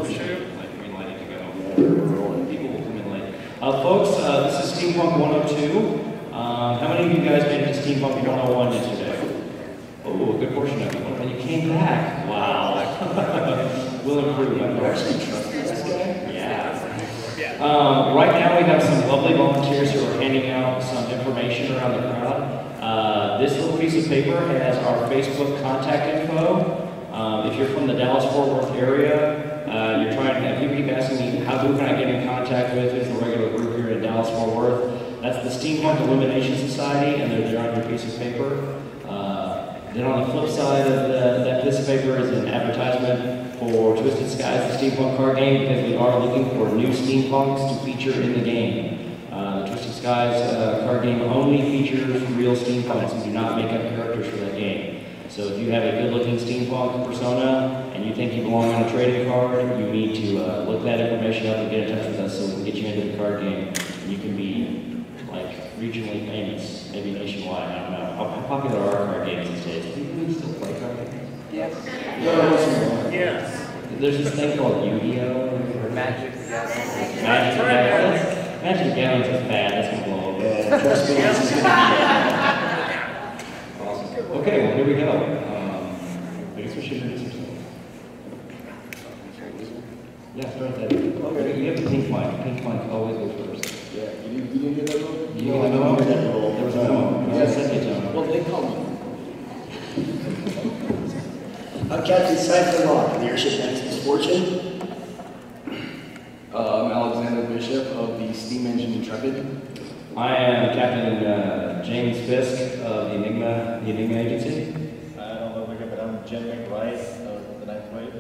like green lighting to go. People will come in late. Folks, this is Steampunk 102. How many of you guys made it to Steampunk 101 yesterday? Oh, a good portion of you. And you came back. Wow. We'll improve. You actually trust this guy? Yeah. Right now we have some lovely volunteers who are handing out some information around the crowd. This little piece of paper has our Facebook contact info. If you're from the Dallas-Fort Worth area, you're trying to, people keep asking me, who can I get in contact with? Who's the regular group here in Dallas-Fort Worth? That's the Steampunk Illumination Society, and they're there on your piece of paper. Then on the flip side of that piece of paper is an advertisement for Twisted Skies, the Steampunk card game, because we are looking for new Steampunks to feature in the game. The Twisted Skies card game only features real Steampunks and do not make up characters for that game. So if you have a good-looking Steampunk persona and you think you belong on a trading card, you need to look that information up and get in touch with us so we can get you into the card game and you can be like regionally famous, maybe nationwide. I don't know. How popular are card games these days? Do people still play card games? Yes. Yes. There's this thing called Yu-Gi-Oh! Or Magic the Gathering. Magic the Gathering is bad. That's gonna blow over. Trust me, this is gonna be awesome. Okay, well here we go. I guess we should introduce ourselves. Yeah, start with that. Okay, you have the pink mic. Pink mic always goes first. Yeah, you didn't get that role? You didn't get that role. There was a memo. Yeah, second time. Well, they called me. I'm Captain Cypher Lock, the airship Man's Misfortune. I'm Alexander Bishop of the Steam Engine Intrepid. I am Captain James Fisk of the Enigma Agency. I don't know but I'm Jim McBride of the Ninth Wave.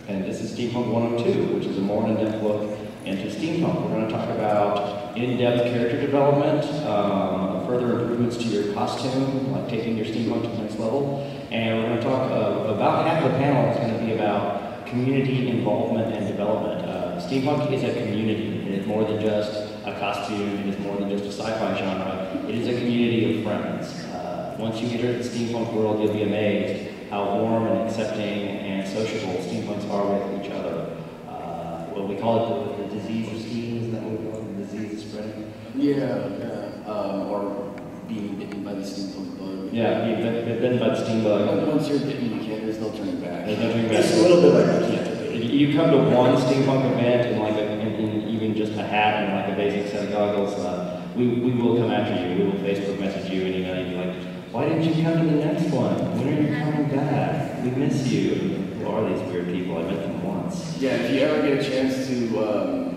And this is Steampunk 102, which is a more in-depth look into Steampunk. We're going to talk about in-depth character development, further improvements to your costume, like taking your Steampunk to the next level. And we're going to talk about half the panel is going to be about community involvement and development. Steampunk is a community. It is more than just a costume. It is more than just a sci-fi genre. It is a community of friends. Once you enter the Steampunk world, you'll be amazed how warm and accepting and sociable Steampunks are with each other. Well, we call it the disease of steam. Is that what we call it? The disease of spreading? Or being bitten by the steampunk bug. Yeah, being bitten by the steam bug. Once you're bitten, you can't. There's no turning back. There's no turning back. It's a little bit like that. If you come to one Steampunk event in even just a hat and like a basic set of goggles, we will come after you. We will Facebook message you and email you like, why didn't you come to the next one? When are you coming back? We miss you. Who are these weird people? I met them once. Yeah, if you ever get a chance to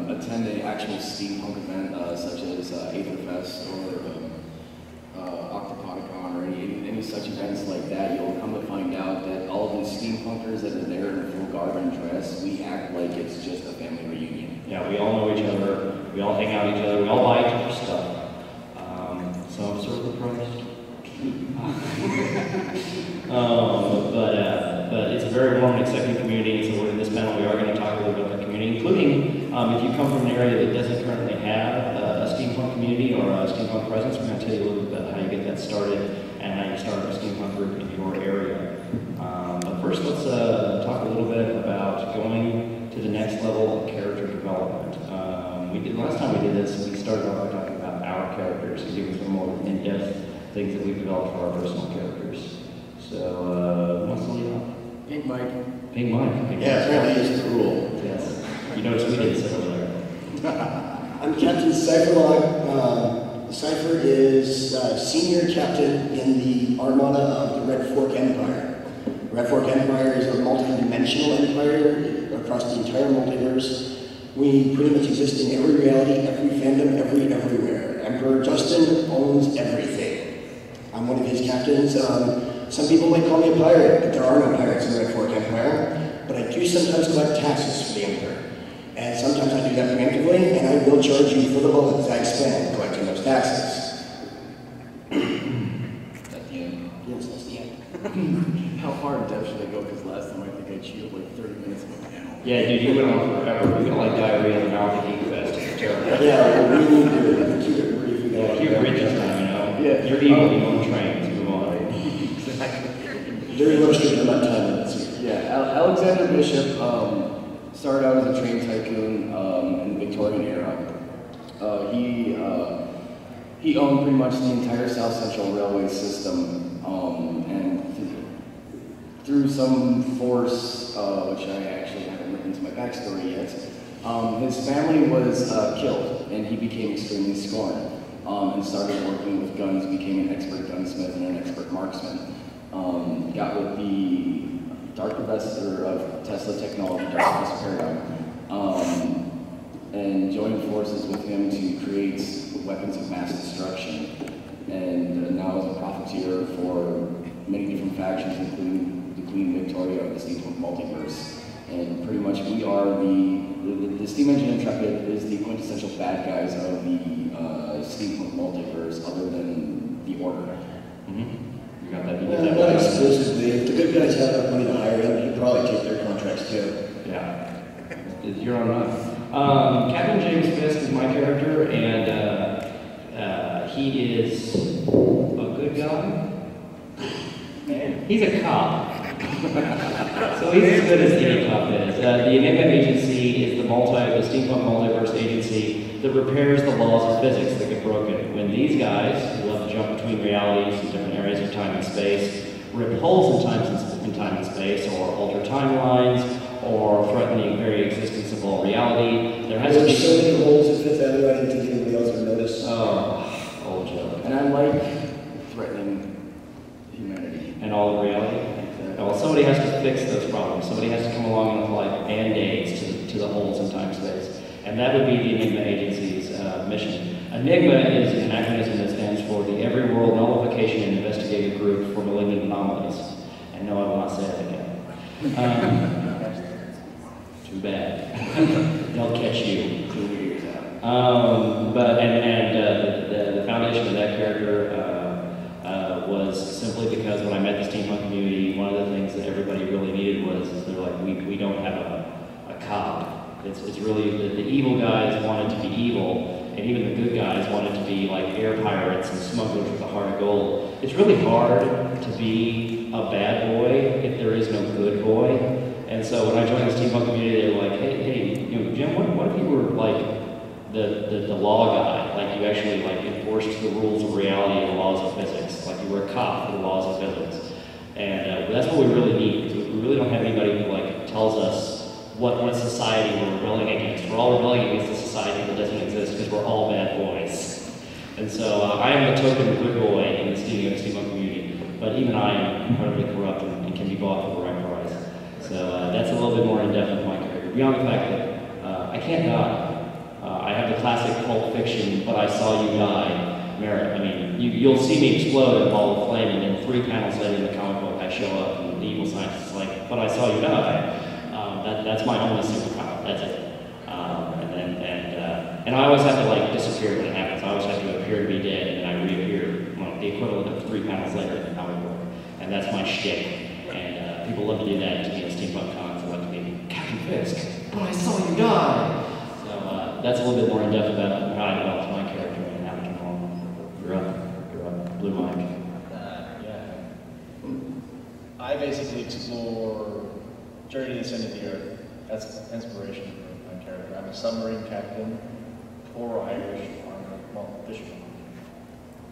attend an actual steampunk event, such as AnimeFest or Octoponicon or any such events like that, you'll come to find out that all of these steampunkers that are there in full garb and dress, we act like it's just a family reunion. Yeah, we all know each other. We all hang out with each other. We all buy each other's stuff. Some sort of price. But it's a very warm and accepting community, and so in this panel we are going to talk a little bit about the community, including if you come from an area that doesn't currently have a steampunk community or a steampunk presence, we're going to tell you a little bit about how you get that started and how you start a steampunk group in your area. But first let's talk a little bit about going to the next level of character development. Last time we did this, we started off by talking about our characters, and giving some more in-depth things that we've developed for our personal characters. So, what's the lead off? Pink Mike. Pink Mike. Yeah, apparently it's the rule. Yes. You notice we didn't sit over there. I'm Captain Cypher Lock. Cypher is senior captain in the armada of the Red Fork Empire. Red Fork Empire is a multi-dimensional empire across the entire multiverse. We pretty much exist in every reality, every fandom, everywhere. Emperor Justin owns everything. I'm one of his captains. Some people might call me a pirate, but there are no pirates in the Red Fork Empire. But I do sometimes collect taxes for the Emperor. And sometimes I do that preemptively, and I will charge you for the bullets I spend collecting those taxes. At the end. Yes, that's the end. How far in depth should I go? Because last time I think I chewed like 30 minutes of a panel. Yeah, dude, you went on forever. We got like diarrhea in the mouth of AnimeFest. It's terrible. Yeah, we need to keep it brief. Yeah, keep it brief this time, you know? Yeah. You're evil, you own trains. Move on. Very much to about 10 minutes. Yeah, Alexander Bishop started out as a train tycoon in the Victorian era. He owned pretty much the entire South Central Railway system, and through some force, which I actually haven't written into my backstory yet, his family was killed, and he became extremely scorned, and started working with guns, became an expert gunsmith and an expert marksman. Got with the Dark Professor of Tesla Technology, Dark Professor Paradigm, and joined forces with him to create weapons of mass destruction. And now is a profiteer for many different factions, including the Queen Victoria of the Steampunk multiverse. And pretty much we are the Steam Engine Intrepid is the quintessential bad guys of the Steampunk multiverse, other than the Order. You got that? Not exclusively. If the good guys have enough money to hire them, you probably take their contracts too. Yeah. You're on enough. Captain James Fisk is my character, and he is a good guy. He's a cop. So he's as good as any cop is. The Anime Agency is the Steampunk multiverse agency that repairs the laws of physics that get broken. When these guys, who love to jump between realities and different areas of time and space, rip holes in time and space, or alter timelines, or threaten the very existence of all reality, there has to be so many holes in Fifth Avenue I didn't think anybody else would notice. Oh, old joke. And I like threatening humanity. And all of reality? Well, somebody has to fix those problems. Somebody has to come along and apply band-aids to the holes in time-space. And that would be the Enigma Agency's mission. Enigma is an acronym that stands for the Every World Nullification and Investigative Group for Malignant Anomalies. And no, I will not say that again. Too bad. They'll catch you 2 years out. The foundation of that character was simply because when I met the steampunk community, one of the things that everybody really needed was they're like, we don't have a cop. It's really the evil guys wanted to be evil, and even the good guys wanted to be like air pirates and smugglers with a heart of gold. It's really hard to be a bad boy if there is no good boy. And so when I joined the steampunk community, they were like, hey, Jim, what if you were like the law guy, like you actually like enforced the rules of reality and the laws of physics, like you were a cop for the laws of physics. And that's what we really need, because we really don't have anybody who like tells us what society we're rebelling against. We're all rebelling against a society that doesn't exist because we're all bad boys. And so I am the token good boy in the steampunk community, but even I am incredibly corrupt and can be bought for the right price. So that's a little bit more in-depth with my character, beyond the fact that I can't die. I have the classic Pulp Fiction, but I saw you die merit. I mean, you'll see me explode in a ball of flame, and then 3 panels later in the comic book, I show up, and the evil scientist is like, but I saw you die. That's my only superpower. That's it. And I always have to like disappear when it happens. I always have to appear to be dead, and then I reappear, like the equivalent of 3 panels later in the comic book. And that's my shtick. And people love to do that to me at steampunk cons. They love to be Captain Fisk, but I saw you die. That's a little bit more in depth about how I developed my character and how it came along. You're up. Blue Mike. I basically explore Journey to the Center of the Earth. That's inspiration for my character. I'm a submarine captain, poor Irish farmer, fisherman.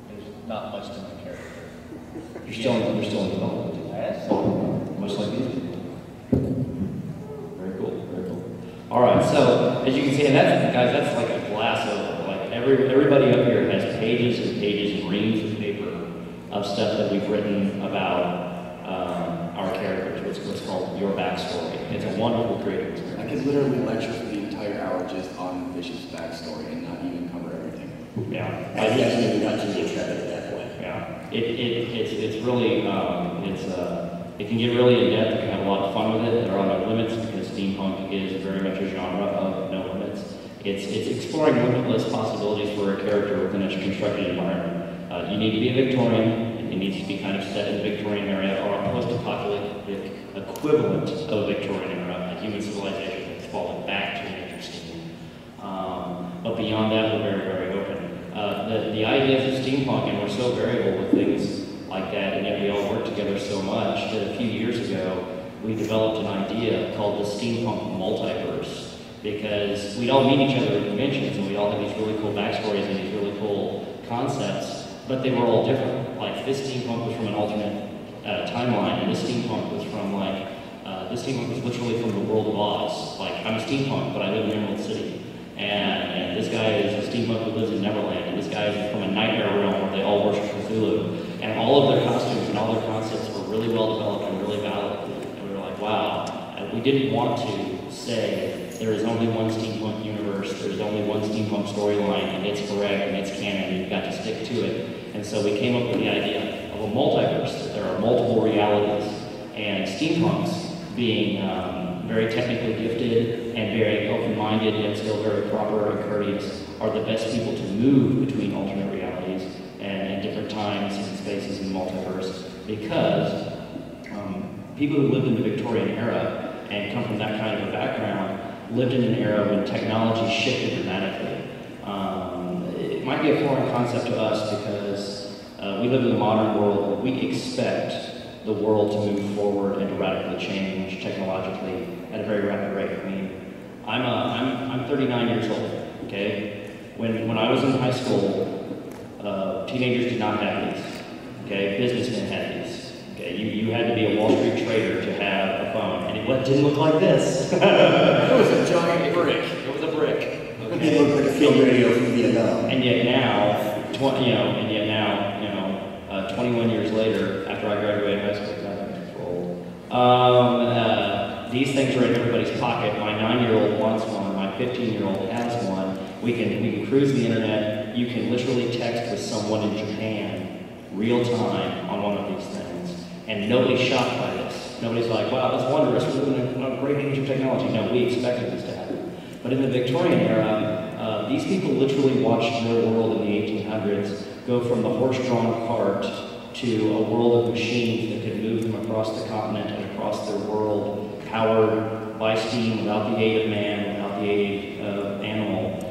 There's not much to my character. You're still in development. Yes. Much like these people. Very cool. All right, so as you can see, and that's like a glass over. Like everybody up here has pages and pages and reams of paper of stuff that we've written about our characters. What's called your backstory. It's a wonderful creative experience. I could literally lecture for the entire hour just on Bishop's backstory and not even cover everything. Yeah, I definitely got to the intrepid at that point. Yeah, it's really it can get really in depth. You can have a lot of fun with it. There are no limits because steampunk is very much a genre of no limits. It's exploring limitless possibilities for a character within a constructed environment. You need to be a Victorian. It needs to be kind of set in the Victorian area or a post-apocalyptic equivalent of a Victorian era, a human civilization that's fallen back to nature steam. But beyond that, we're very, very open. The ideas of steampunk, and we're so variable with things like that, and yet we all work together so much that a few years ago, we developed an idea called the Steampunk multiverse, because we'd all meet each other at conventions and we all have these really cool backstories and these really cool concepts, but they were all different. Like this steampunk was from an alternate timeline, and this steampunk was from this steampunk was literally from the world of Oz. Like, I'm a steampunk, but I live in Emerald City. And this guy is a steampunk who lives in Neverland, and this guy is from a nightmare realm where they all worship Cthulhu. And all of their costumes and all their concepts were really well developed and really valid. And we were like, wow. And we didn't want to say there is only one steampunk universe, there's only one steampunk storyline, and it's correct and it's canon, and you've got to stick to it. And so we came up with the idea of a multiverse, that there are multiple realities, and steampunks, being very technically gifted and very open-minded and still very proper and courteous, are the best people to move between alternate realities and different times and spaces in the multiverse, because people who lived in the Victorian era and come from that kind of a background lived in an era when technology shifted dramatically. It might be a foreign concept to us because we live in the modern world where we expect the world to move forward and to radically change technologically at a very rapid rate. I mean, I'm 39 years old, okay? When I was in high school, teenagers did not have these, okay? Businessmen had these, okay? You had to be a Wall Street trader to have a phone, and it didn't look like this. It was a giant brick. It was a brick. Okay? It looked like a field radio from Vietnam. And yet now, 21 years later, after I graduated high school, these things are in everybody's pocket. My 9-year-old wants one. My 15-year-old has one. We can cruise the internet. You can literally text with someone in Japan, real time, on one of these things. And nobody's shocked by this. Nobody's like, wow, that's wondrous. We're living in a great age of technology. No, we expected this to happen. But in the Victorian era, these people literally watched their world in the 1800s go from the horse-drawn cart to a world of machines that could move them across the continent and across their world, powered by steam, without the aid of man, without the aid of animal,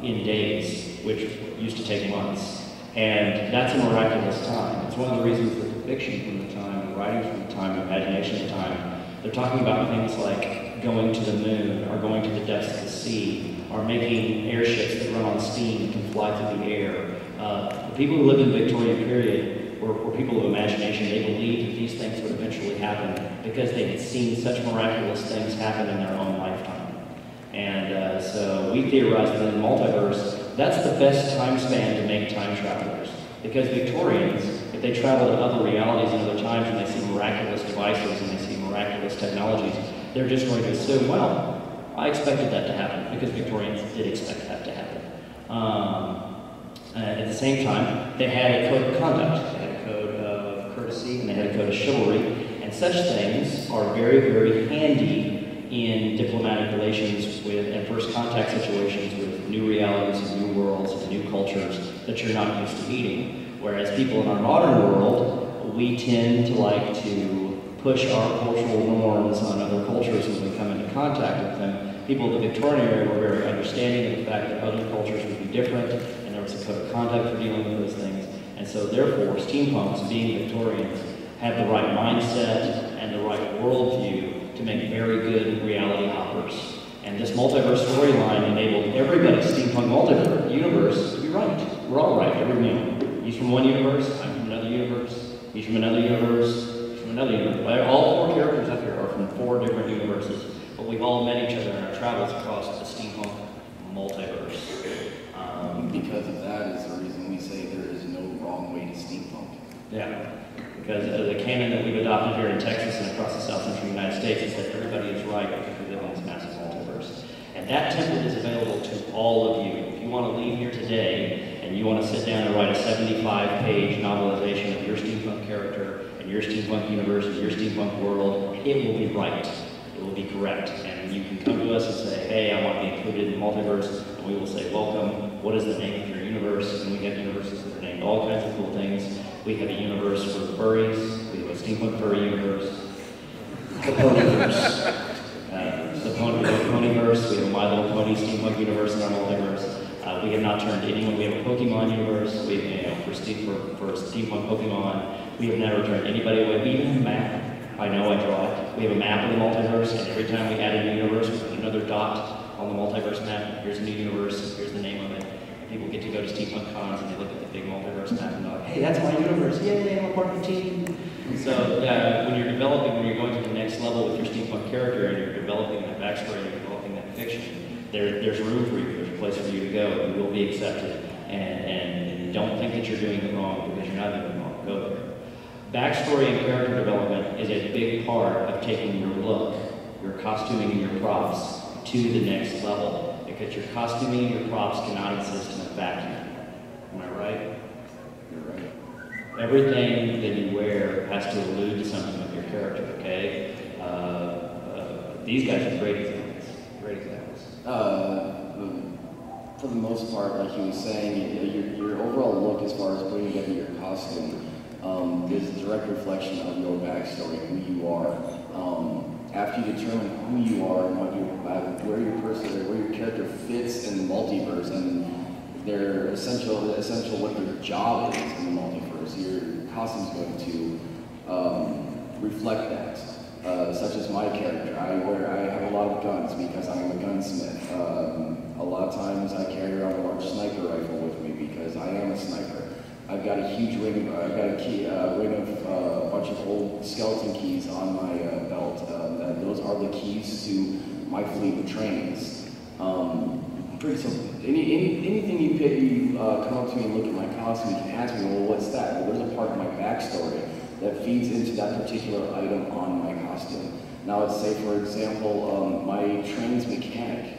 in days, which used to take months. And that's a miraculous time. It's one of the reasons that the fiction from the time, the writing from the time, the imagination of the time, they're talking about things like going to the moon, or going to the depths of the sea, or making airships that run on steam and can fly through the air. The people who lived in the Victorian period were people of imagination. They believed that these things would eventually happen because they had seen such miraculous things happen in their own lifetime. And so we theorized that in the multiverse, that's the best time span to make time travelers. Because Victorians, if they travel to other realities and other times and they see miraculous devices and they see miraculous technologies, they're just going to assume, well, I expected that to happen, because Victorians did expect that to happen. At the same time, they had a code of conduct, they had a code of courtesy, and they had a code of chivalry, and such things are very, very handy in diplomatic relations with and first contact situations with new realities and new worlds and new cultures that you're not used to meeting. Whereas people in our modern world, we tend to like to push our cultural norms on other cultures when we come into contact with them. People of the Victorian era were very understanding of the fact that other cultures would be different, and there was a code of conduct for dealing with those things. And so therefore, steampunks, being Victorians, have the right mindset and the right worldview to make very good reality hoppers. And this multiverse storyline enabled everybody's steampunk multiverse universe to be right. We're all right, he's from one universe, I'm from another universe, he's from another universe, he's from another universe. All 4 characters up here are from 4 different universes, but we've all met each other in our travels across the steampunk multiverse. Because of that is the reason we say there is no wrong way to steampunk. Yeah, because the canon that we've adopted here in Texas and across the South Central United States is that everybody is right because we live in this massive multiverse. And that template is available to all of you. If you want to leave here today and you want to sit down and write a 75-page novelization of your steampunk character and your steampunk universe and your steampunk world, it will be right. It will be correct. And you can come to us and say, hey, I want to be included in the multiverse, and we will say, welcome, what is the name of your universe? And we have universes that are named all kinds of cool things. We have a universe for furries, we have a steampunk furry universe. The ponyverse. The ponyverse, we have a My Little Pony steampunk universe in our multiverse. We have not turned anyone, we have a Pokemon universe, we have, for steampunk Pokemon, we have never turned anybody away. We even have a map. I know, I draw it. We have a map of the multiverse, and every time we add a new universe, we put another dot on the multiverse map. Here's a new universe, here's the name of it. People get to go to Steampunk cons and they look at the big multiverse map and they're like, hey, that's my universe, yay, I'm a part of the team. So when you're developing, when you're going to the next level with your steampunk character and you're developing that backstory, you're developing that fiction, there's room for you, there's a place for you to go, you will be accepted. And don't think that you're doing it wrong because you're not doing it wrong, go there. Backstory and character development is a big part of taking your look, your costuming and your props to the next level. Because your costuming and your props cannot exist in a vacuum. Am I right? You're right. Everything that you wear has to allude to something of your character, okay? These guys are great examples. Great examples. For the most part, like he was saying, your overall look as far as putting together your costume is a direct reflection of your backstory, who you are. After you determine who you are and where your character fits in the multiverse and their essential what your job is in the multiverse, your costume is going to reflect that. Such as my character, I have a lot of guns because I'm a gunsmith. A lot of times I carry around a large sniper rifle with me because I am a sniper. I've got a huge ring of a bunch of old skeleton keys on my belt. Those are the keys to my fleet of trains. Pretty simple. Anything you pick, you come up to me and look at my costume, you can ask me, well, what's that? Well, there's a part of my backstory that feeds into that particular item on my costume. Now, let's say, for example, my train's mechanic.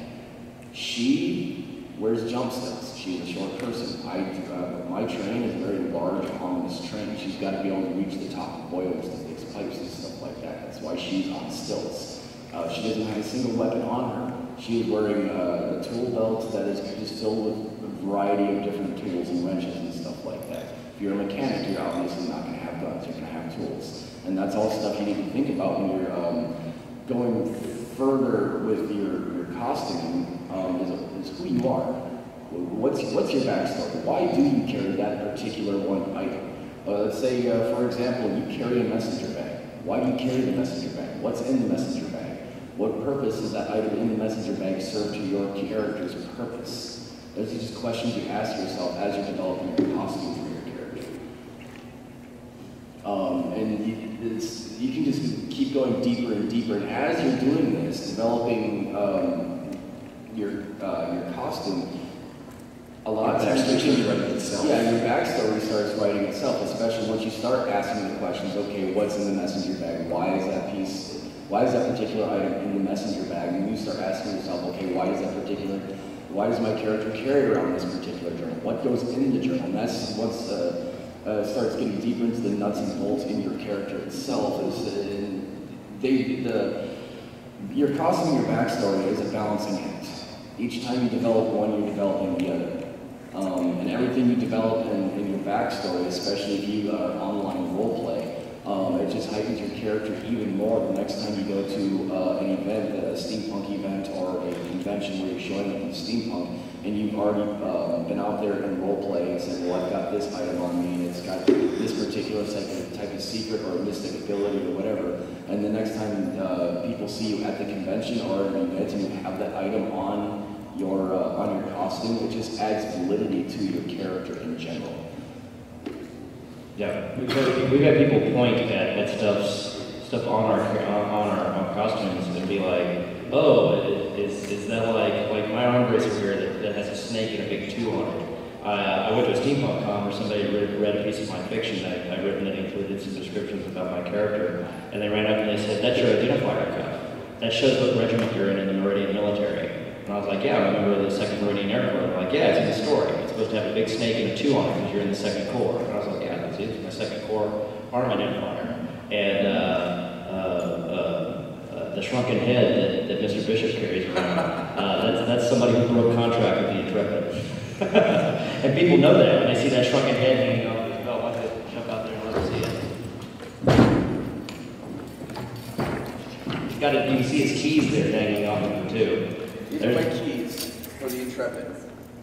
She wears jump stilts. She's a short person. My train is a very large, ominous train. She's got to be able to reach the top of boilers to fix pipes and stuff like that. That's why she's on stilts. She doesn't have a single weapon on her. She is wearing a tool belt that is just filled with a variety of different tools and wrenches and stuff like that. If you're a mechanic, you're obviously not going to have guns. You're going to have tools. And that's all stuff you need to think about when you're going further with your costuming, is who you are. What's your backstory? Why do you carry that particular one item? Let's say, for example, you carry a messenger bag. Why do you carry the messenger bag? What's in the messenger bag? What purpose does that item in the messenger bag serve to your character's purpose? Those are just questions you ask yourself as you're developing your costume for your character. And you can just keep going deeper and deeper. And as you're doing this, developing your costume, a lot of times your backstory starts writing itself, especially once you start asking the questions, okay, what's in the messenger bag? Why is that particular item in the messenger bag? And you start asking yourself, okay, why does my character carry around this particular journal? What goes in the journal? And that's once starts getting deeper into the nuts and bolts in your character itself. Your costume and your backstory is a balancing act. Each time you develop one, you're developing the other. And everything you develop in your backstory, especially if you online roleplay, it just heightens your character even more the next time you go to an event, a steampunk event or a convention where you're showing up in steampunk and you've already been out there in roleplay and said, well, I've got this item on me and it's got this particular type of secret or mystic ability or whatever. And the next time people see you at the convention or an event and you have that item on your costume, it just adds validity to your character in general. Yeah, we've had people point at stuff on our costumes and be like, oh, is that like my arm bracer here that has a snake and a big 2 on it? I went to a steampunk con where somebody read a piece of my fiction that I'd written that included some descriptions about my character, and they ran up and they said, that's your identifier cuff. That shows what regiment you're in the Meridian military. And I was like, yeah, I remember the 2nd Meridian Air Corps. They're like, yeah, it's in the story. It's supposed to have a big snake and a 2 on it because you're in the 2nd Corps. And I was like, yeah, that's it. It's my 2nd Corps arm identifier. And the shrunken head that Mr. Bishop carries around, that's somebody who broke contract with the Intrepid. And people know that when they see that shrunken head hanging off his belt. Why don't they jump out there and let them see it? You can see his keys there hanging off of him too. These are my keys for the Intrepid,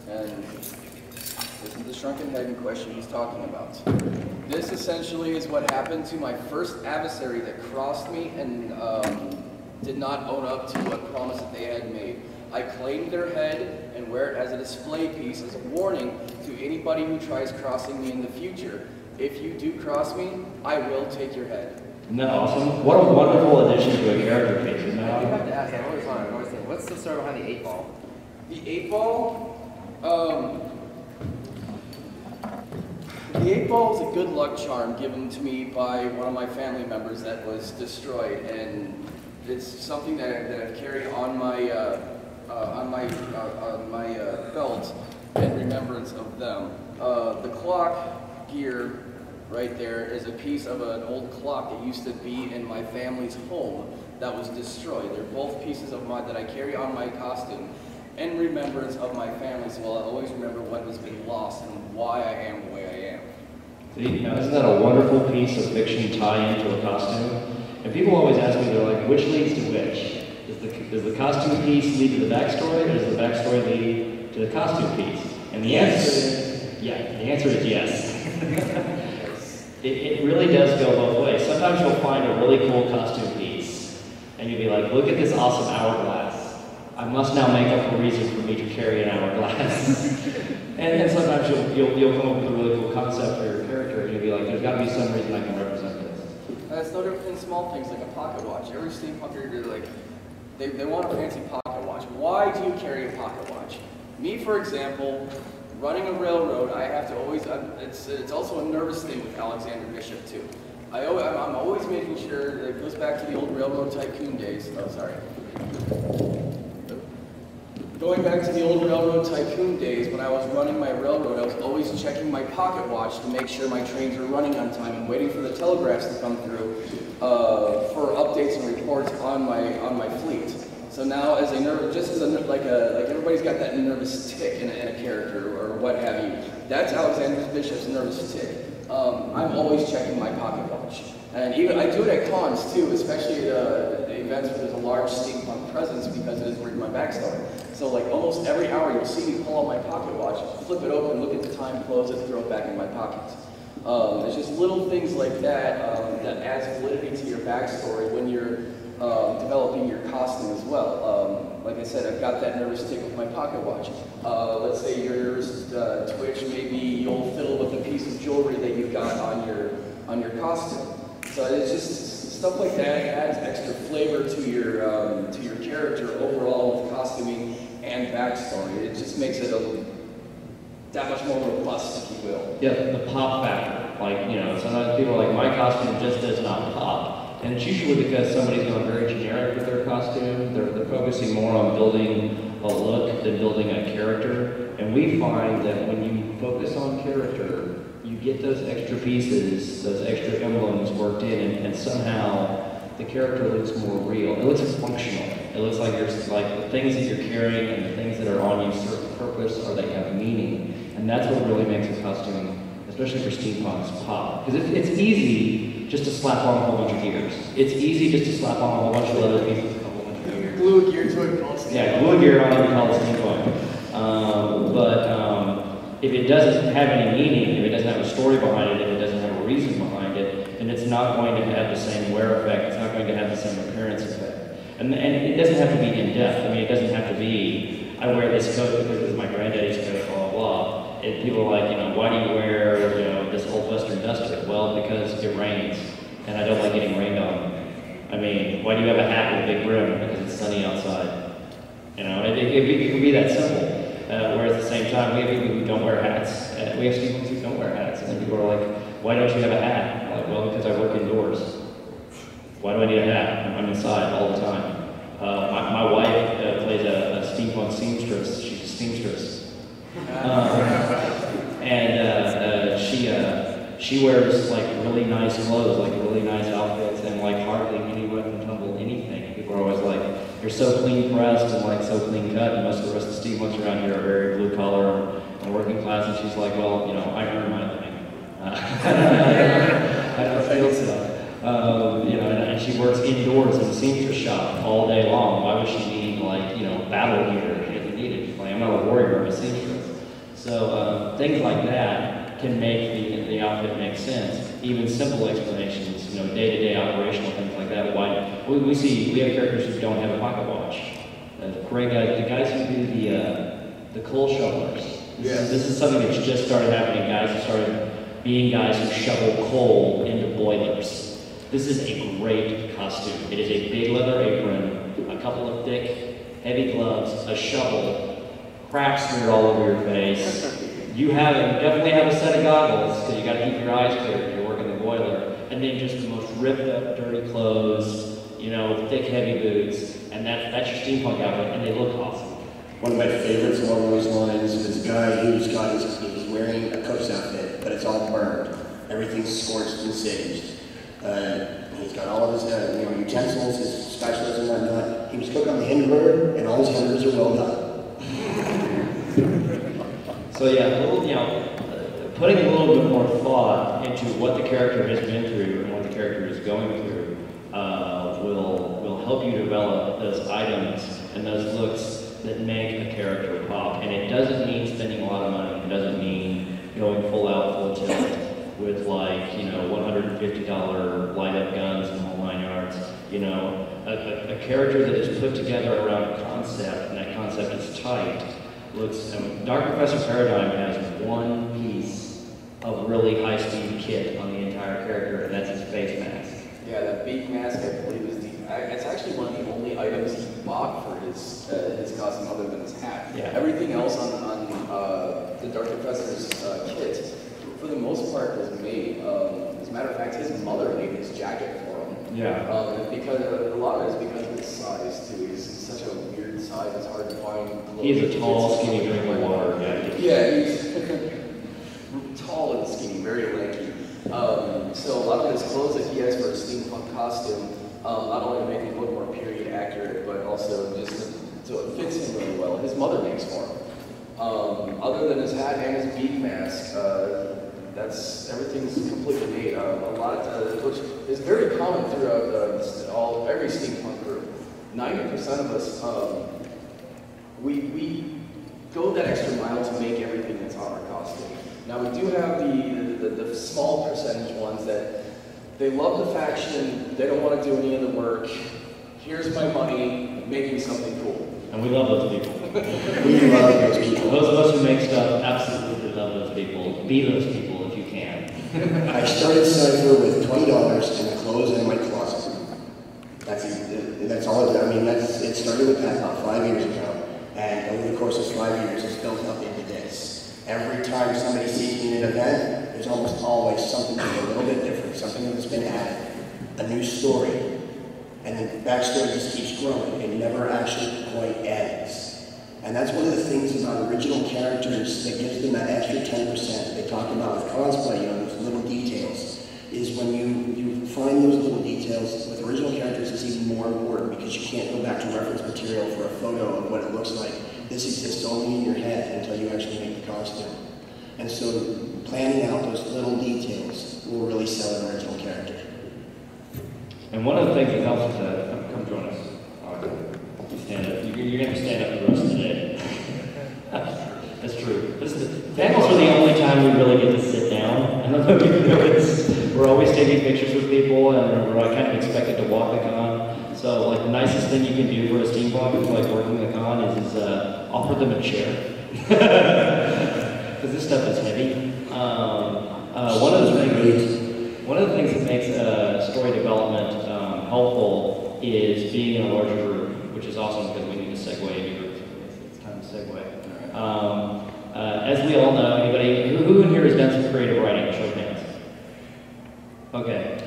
and this is the shrunken head in question he's talking about. This essentially is what happened to my first adversary that crossed me and did not own up to a promise that they had made. I claimed their head and wear it as a display piece as a warning to anybody who tries crossing me in the future. If you do cross me, I will take your head. Isn't that awesome? What a wonderful addition to a character piece, isn't You that? have to ask, I always think, what's the story behind the 8-ball? The 8-ball? The 8-ball is a good luck charm given to me by one of my family members that was destroyed, and it's something that I've carried on my belt in remembrance of them. The clock gear right there is a piece of an old clock that used to be in my family's home that was destroyed. They're both pieces of mine that I carry on my costume in remembrance of my family, so I'll always remember what has been lost and why I am the way I am. See, now, isn't that a wonderful piece of fiction tie into a costume? And people always ask me, they're like, which leads to which? Does the costume piece lead to the backstory, or does the backstory lead to the costume piece? And the answer is, yeah, the answer is yes. It really does go both ways. Sometimes you'll find a really cool costume piece, and you'll be like, look at this awesome hourglass. I must now make up a reason for me to carry an hourglass. and then sometimes you'll come up with a really cool concept for your character, and you'll be like, there's got to be some reason I can represent this. It's no different than small things like a pocket watch. Every steampunker, they're like, they want a fancy pocket watch. Why do you carry a pocket watch? Me, for example, running a railroad, I have to always, it's also a nervous thing with Alexander Bishop too. I'm always making sure that it goes back to the old railroad tycoon days. Oh, sorry. Going back to the old railroad tycoon days, when I was running my railroad, I was always checking my pocket watch to make sure my trains were running on time and waiting for the telegraphs to come through for updates and reports on my fleet. So now, as a nervous, just as like everybody's got that nervous tick in a character or what have you. That's Alexander Bishop's nervous tick. I'm always checking my pocket watch, and even I do it at cons too, especially the events where there's a large steampunk presence because it is written my backstory. So like almost every hour you'll see me pull out my pocket watch, flip it open, look at the time, close it, throw it back in my pocket. There's just little things like that that adds validity to your backstory when you're developing your costume as well. Like I said, I've got that nervous tick with my pocket watch. Let's say your nervous twitch, maybe you'll fiddle with a piece of jewelry that you got on your costume. So it's just stuff like that adds extra flavor to your character overall with costuming and backstory. It just makes it that much more robust, if you will. Yeah, the pop factor. Like, you know, sometimes people are like, my costume just does not pop. And it's usually because somebody's going very generic with their costume. They're focusing more on building a look than building a character. And we find that when you focus on character, you get those extra pieces, those extra emblems worked in, and somehow the character looks more real. It looks functional. It looks like the things that you're carrying and the things that are on you serve a purpose or they have meaning. And that's what really makes a costume, especially for steampunks, pop. Because it's easy just to slap on a whole bunch of gears. It's easy just to slap on a whole bunch of leather pieces, a whole bunch of gears. Glue a gear to it, call it steampunk. Yeah, glue a gear on it and call it steampunk. If it doesn't have any meaning, if it doesn't have a story behind it, if it doesn't have a reason behind it, then it's not going to have the same wear effect, it's not going to have the same appearance effect. And it doesn't have to be in depth. I mean, it doesn't have to be, I wear this coat because it's my granddaddy's coat, blah, blah, blah. And people are like, you know, why do you wear, you know, this old Western duster? Well, because it rains, and I don't like getting rained on. I mean, why do you have a hat with a big brim? Because it's sunny outside. You know, it can be that simple. Whereas at the same time, we have people who don't wear hats. We have students who don't wear hats. And then people are like, why don't you have a hat? I'm like, well, because I work indoors. Why do I need a hat? I'm inside all the time. My wife plays a steampunk seamstress. She's a seamstress. She wears like really nice clothes, like really nice outfits, and like hardly any rough and tumble anything. People are always like, you're so clean pressed and like so clean cut, and most of the rest of the steampunks around here are very blue collar and working class. And she's like, well, you know, I earn my living. I don't feel so. You know, and she works indoors in the seamstress shop all day long. Why would she need like, you know, battle gear? She doesn't need it. Like, I'm not a warrior, I'm a seamstress. So things like that can make the the outfit makes sense. Even simple explanations, you know, day-to-day operational things like that. Why we have characters who don't have a pocket watch. Great guys, the guys who do the coal shovelers. This is something that's just started happening. Guys who started being guys who shovel coal into boilers. This is a great costume. It is a big leather apron, a couple of thick, heavy gloves, a shovel, crap smeared all over your face. You definitely have a set of goggles because you got to keep your eyes clear if you're working the boiler, and then just the most ripped up, dirty clothes, you know, thick, heavy boots, and that's your steampunk outfit, and they look awesome. One of my favorites along those lines is a guy he's wearing a cook's outfit, but it's all burned. Everything's scorched and singed. He's got all of his utensils, his spatulas and whatnot. He was cooked on the Hindenburg, and all his hamburgers are well done. So yeah, putting a little bit more thought into what the character has been through and what the character is going through will help you develop those items and those looks that make a character pop. And it doesn't mean spending a lot of money. It doesn't mean going full out, full tilt with like, you know, $150 light up guns and the whole 9 yards. You know, a character that is put together around a concept, and that concept is tight. Dark Professor Paradigm has one piece of really high-speed kit on the entire character, and that's his face mask. Yeah, that beak mask, I believe, is it's actually one of the only items he bought for his costume other than his hat. Yeah. Everything else on the Dark Professor's kit, for the most part, was made. As a matter of fact, his mother made his jacket for him. Yeah. Because a lot of it is because of his size, too. He's such a weird size, it's hard to find. He's a tall, skinny drink of water. Yeah, he's tall and skinny, very lanky. So a lot of his clothes that he has for a steampunk costume, not only to make him look more period accurate, but also just so it fits him really well. His mother makes for him. Other than his hat and his beak mask, everything's completely made. Which is very common throughout every steampunk group. 90% of us, we go that extra mile to make everything that's on our costume. Now we do have the small percentage ones that they love the faction, they don't want to do any of the work. Here's my money, make me something cool. And we love those people. We love those people. Those of us who make stuff absolutely love those people. Be those people if you can. I started Cypher with $20 and clothes in my closet. That's all. It started with that about 5 years ago, and over the course of 5 years, it's built up into this. Every time somebody sees me in an event, there's almost always something that's a little bit different, something that's been added, a new story, and the backstory just keeps growing. It never actually quite ends. And that's one of the things about original characters that gives them that extra 10%. They talk about with cosplay, those little details, is when you find those little details with original characters, it's even more important because you can't go back to reference material for a photo of what it looks like. This exists only in your head until you actually make the costume. And so planning out those little details will really sell an original character. And one of the things that helps is that, come join us. Stand up. You're going to stand up the rest of the day. That's true. Panels are the only time we really get to sit down. I don't know if you noticed. We're always taking pictures with people, and we're kind of expected to walk the con. So, like, the nicest thing you can do for a steampunk is, like, working the con is offer them a chair. Because this stuff is heavy. One of the things that makes story development helpful is being in a larger group, which is awesome because we need to segue into groups. It's time to segue. As we all know, anybody who in here has done some creative writing? Show of hands. Okay.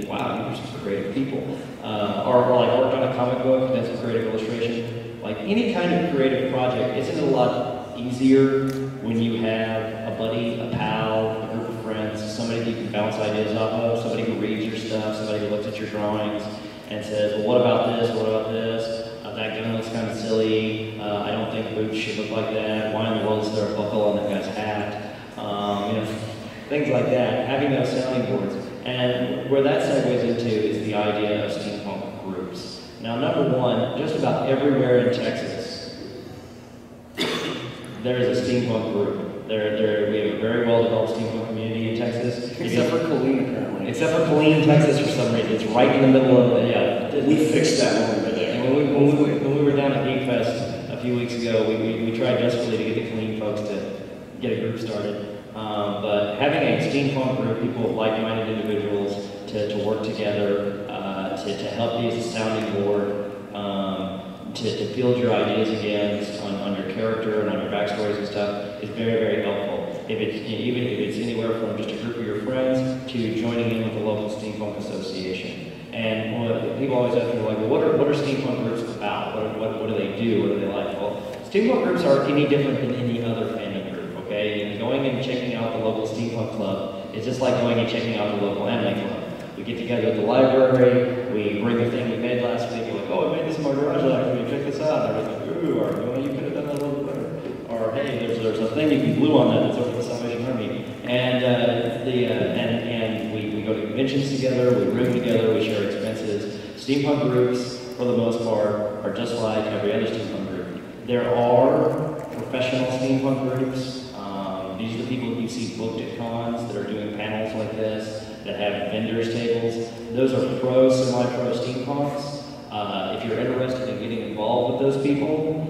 Wow, you're just creative people. Or like worked on a comic book, done some creative illustration. Like any kind of creative project, isn't it a lot easier when you have a buddy, a pal, a group of friends, somebody that you can bounce ideas off of, somebody who reads your stuff, somebody who looks at your drawings and says, well, what about this, what about this? That gun looks kind of silly. I don't think boots should look like that. Why in the world is there a buckle on that guy's hat? Things like that, having those sounding boards. And where that segues into is the idea of steampunk groups. Now, number one, just about everywhere in Texas, there is a steampunk group. We have a very well-developed steampunk community in Texas. Except for Colleen, apparently. Except for Killeen, Texas, for some reason. It's right in the middle of, yeah. We fixed that when we were there. And when we were down at AnimeFest a few weeks ago, we tried desperately to get the Killeen folks to get a group started. But having a steampunk group, people of like-minded individuals, to work together, to help be as a sounding board, to field your ideas again on your character and on your backstories and stuff is very, very helpful. Even if it's anywhere from just a group of your friends to joining in with the local steampunk association. And people always ask me, like, well, what are steampunk groups about? What do they do? What do they like? Well, steampunk groups are any different than any other fandom group, okay? And going and checking out the local steampunk club is just like going and checking out the local anime club. We get together at the library, we bring the thing we made last week, we're like, oh, I made this in my garage last week, check this out. And everyone's like, ooh, or you could have done that a little better. Or hey, there's a thing you can glue on that that's over the Salvation Army. And we go to conventions together, we room together, we share expenses. Steampunk groups, for the most part, are just like every other steampunk group. There are professional steampunk groups. These are the people you see booked at cons that are doing panels like this, that have vendors tables. Those are pro, semi-pro steampunks. If you're interested in getting involved with those people,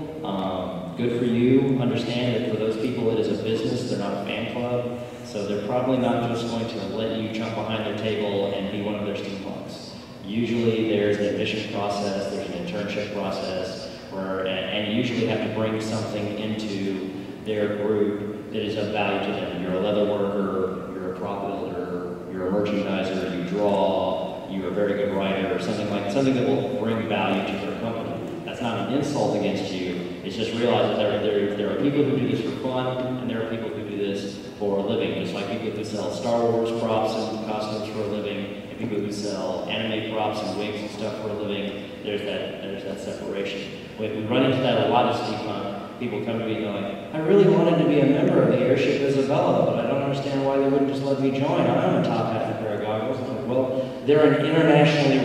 good for you. Understand that for those people it is a business, they're not a fan club. So they're probably not just going to let you jump behind their table and be one of their steampunks. Usually there's an admission process, there's an internship process, and you usually have to bring something into their group that is of value to them. You're a leather worker, you're a prop builder, you're a merchandiser, you draw, you're a very good writer, or something that will bring value to their company. That's not an insult against you. It's just realize that there are people who do this for fun, and there are people who do this for a living. Just like people who sell Star Wars props and costumes for a living, and people who sell anime props and wigs and stuff for a living. There's that separation. We run into that a lot of steampunk. People come to me and they're like, I really wanted to be a member of the Airship Isabella, but I don't understand why they wouldn't just let me join. I don't have a top hat and a pair of goggles. I'm like, well, they're an internationally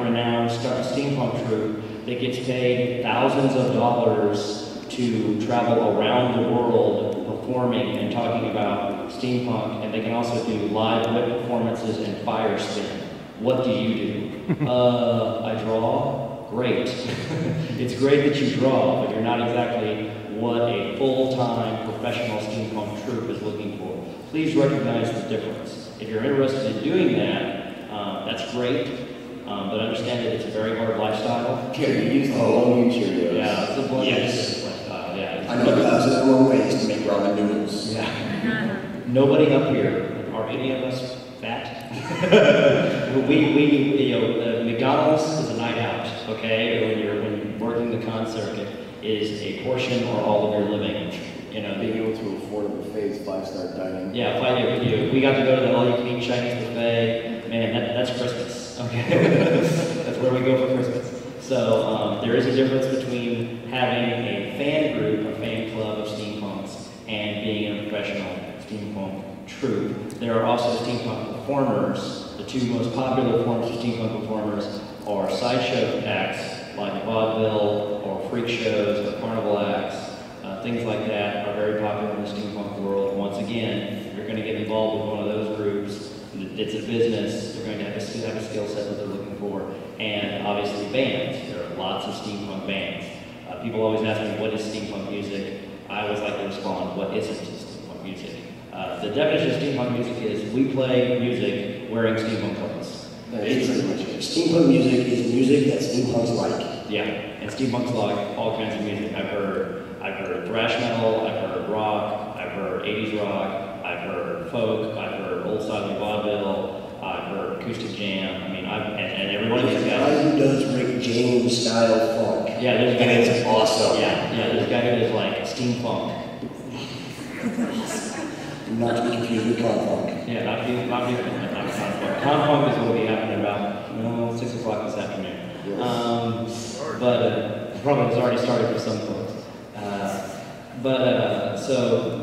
renowned steampunk troupe that gets paid thousands of dollars to travel around the world performing and talking about steampunk, and they can also do live whip performances and fire spin. What do you do? I draw. Great. It's great that you draw, but you're not exactly what a full-time professional steampunk troupe is looking for. Please recognize the difference. If you're interested in doing that, that's great, but understand that it's a very hard lifestyle. Yeah, you use the bologna Cheerios. Yeah, it's a bologna Yes. lifestyle, yeah. I know 1,000 more ways to make ramen noodles. Yeah. Nobody up here, are any of us fat? McDonald's is a night out, okay? When you're working the con circuit, is a portion or all of your living. You know, Being able to afford a buffet is 5-star dining. yeah, we got to go to the all-you-can-eat Chinese buffet. Man, that's Christmas, okay? That's where we go for Christmas. So there is a difference between having a fan group, a fan club of steampunks, and being a professional steampunk troupe. There are also steampunk performers. The two most popular forms of steampunk performers are sideshow acts like vaudeville or freak shows or carnival acts. Things like that are very popular in the steampunk world. Once again, if you're going to get involved with one of those groups, it's a business. They're going to have a skill set that they're looking for. And obviously bands. There are lots of steampunk bands. People always ask me, what is steampunk music? I always like to respond, what isn't steampunk music? The definition of steampunk music is we play music wearing steampunk clothes. It's pretty much it. Steampunk music is music that steampunks like. Yeah, and steampunks like all kinds of music. I've heard thrash metal, I've heard rock, I've heard 80s rock, I've heard folk, I've heard old style vaudeville, I've heard acoustic jam. I mean, and every one of these There's a guy guys. who does Rick James style funk. Yeah, there's a guy And who's it's awesome. Yeah, there's a guy who does like steampunk. Not to be confused with confunk. Yeah, not confunk. Confunk is what will be happening about 6 o'clock this afternoon. Yes. But probably has already started for some folks. So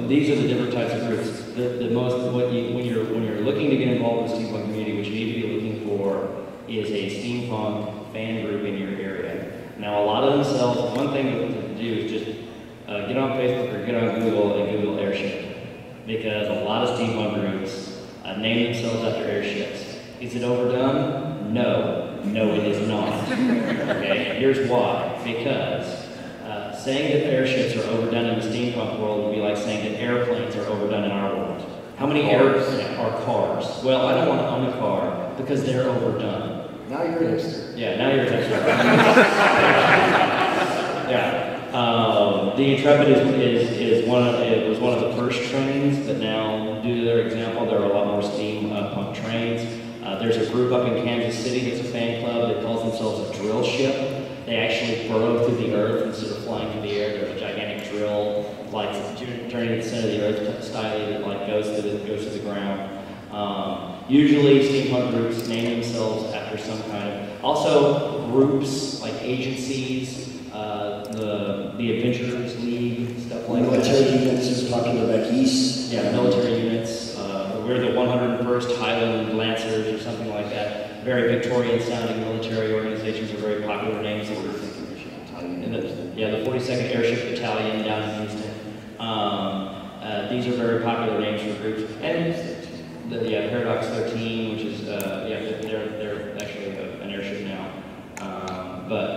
these are the different types of groups. When you're looking to get involved with the steampunk community, what you need to be looking for is a steampunk fan group in your area. Now, a lot of them sell. One thing to do is just get on Facebook or get on Google and Google Airship. because a lot of steampunk groups name themselves after airships. Is it overdone? No. No, it is not. Okay, here's why. Because saying that airships are overdone in the steampunk world would be like saying that airplanes are overdone in our world. How many are cars? Well, I don't want to own a car because they're overdone. Now you're an hipster. Yeah, now you're an hipster. Yeah. The Intrepid was one of the first trains, but now, due to their example, there are a lot more steampunk trains. There's a group up in Kansas City that's a fan club that calls themselves a drill ship. They actually burrow through the earth instead of flying through the air. There's a gigantic drill, like turning the center of the earth style that like goes to the ground. Usually, steampunk groups name themselves after some kind of. Also, groups like agencies, the Adventurers League, stuff like that. Military units is popular back east. Yeah, military units. We're the 101st Highland Lancers or something like that. Very Victorian-sounding military organizations are very popular names. The 42nd Airship Battalion down in Houston. These are very popular names for groups. And Paradox 13, which is they're actually an airship now. But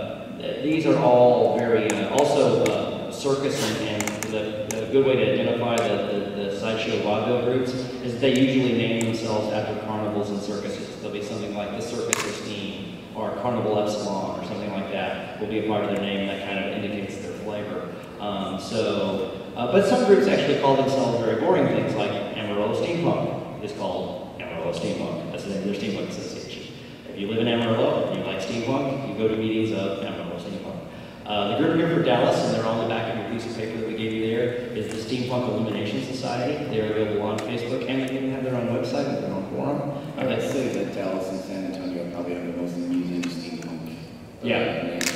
these are all very also circus and the good way to identify the sideshow vaudeville groups is that they usually name themselves after carnivals and circuses. There'll be something like the Circus of Steam or Carnival Epsilon or something like that will be a part of their name that kind of indicates their flavor. But some groups actually call themselves very boring things like Amarillo Steampunk is called Amarillo Steampunk. That's the name of their steampunk association. If you live in Amarillo and you like steampunk, you go to meetings of Amarillo Steampunk. The group here for Dallas, and they're on the back of your piece of paper that we gave you there, is the Steampunk Illumination Society. They're available on Facebook, and they even have their own website and their own forum. I would say that Dallas and San Antonio probably have the most amusing steampunk names.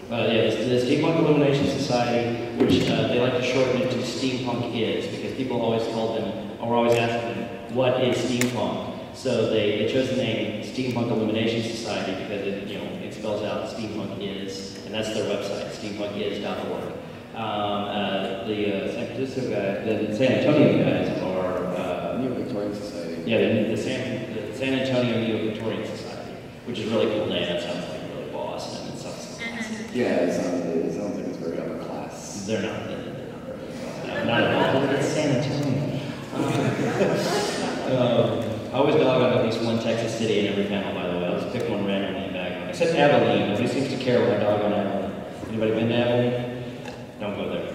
The Steampunk Illumination Society, which they like to shorten it to Steampunk Is, because people always told them, or always asked them, what is steampunk? So they chose the name Steampunk Illumination Society because it spells out Steampunk Is, and that's their website, steampunkis.org. The San Francisco guys, the San Antonio guys are Neo-Victorian Society. Yeah, the San Antonio Neo-Victorian Society, which is a really cool name. That sounds like really boss, and it sounds classy. Yeah, it sounds like it's very upper class. They're not very class. Not at all. It's San Antonio. I always dog on at least one Texas city in every panel, by the way. I'll just pick one randomly and bag them. Except Abilene. Nobody seems to care when I dog on Abilene. Anybody been to Abilene? Don't go there.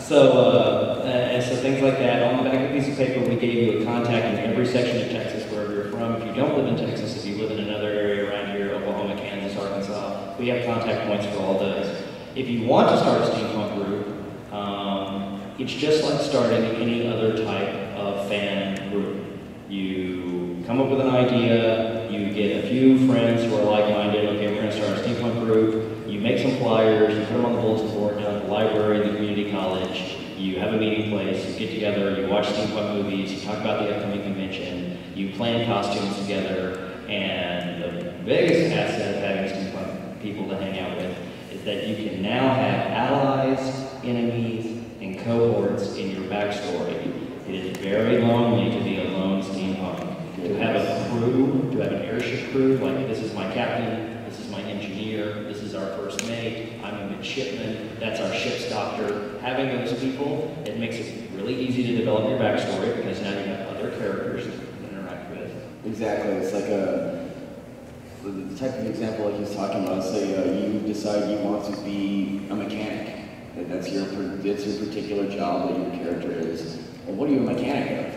So things like that. On the back of a piece of paper, we gave you a contact in every section of Texas, wherever you're from. If you don't live in Texas, if you live in another area around here, Oklahoma, Kansas, Arkansas, we have contact points for all those. If you want to start a steampunk group, it's just like starting any other type of fan group. You come up with an idea, you get a few friends who are like-minded, okay, we're going to start a steampunk group, you make some flyers, you put them on the bulletin board down at the library, the community college, you have a meeting place, you get together, you watch steampunk movies, you talk about the upcoming convention, you plan costumes together, and the biggest asset of having steampunk people to hang out with is that you can now have allies, enemies, and cohorts in your backstory. It is very lonely to be a lone steampunk. To have a crew, to have an airship crew, like this is my captain, this is my engineer, this is our first mate, I'm a midshipman, that's our ship's doctor. Having those people, it makes it really easy to develop your backstory because now you have other characters to interact with. Exactly, it's like the type of example like he's talking about, say you decide you want to be a mechanic. That's your particular job that your character is. Well, what are you a mechanic of?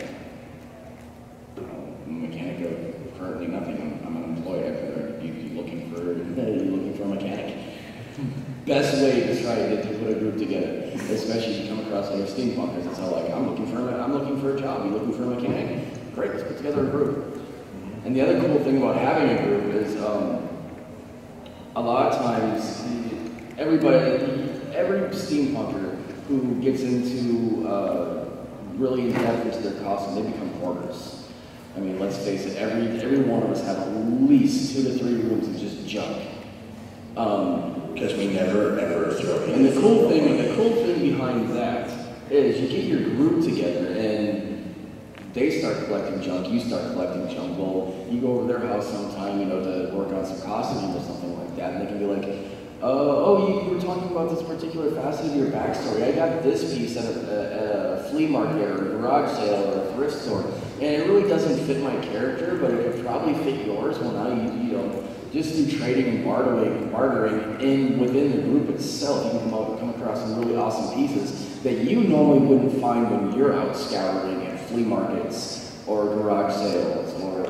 I'm a mechanic of currently nothing. I'm unemployed. You're looking for a mechanic. Best way to try to put a group together, especially if you come across other steampunkers. It's all like, I'm looking for a job. You looking for a mechanic? Great, let's put together a group. And the other cool thing about having a group is a lot of times every steampunker who gets into really in-depth into their costume, they become hoarders. I mean, let's face it, every one of us have at least 2 to 3 rooms of just junk. Because we never ever throw it. And the cool thing behind that is you get your group together and they start collecting junk, you start collecting junk. Well, you go over their house sometime, you know, to work on some costumes or something like that, and they can be like, oh, you were talking about this particular facet of your backstory. I got this piece at a flea market or a garage sale or a thrift store, and it really doesn't fit my character, but it could probably fit yours. Well, now you know, just through trading and bartering within the group itself, you can come across some really awesome pieces that you normally wouldn't find when you're out scouring at flea markets or garage sales or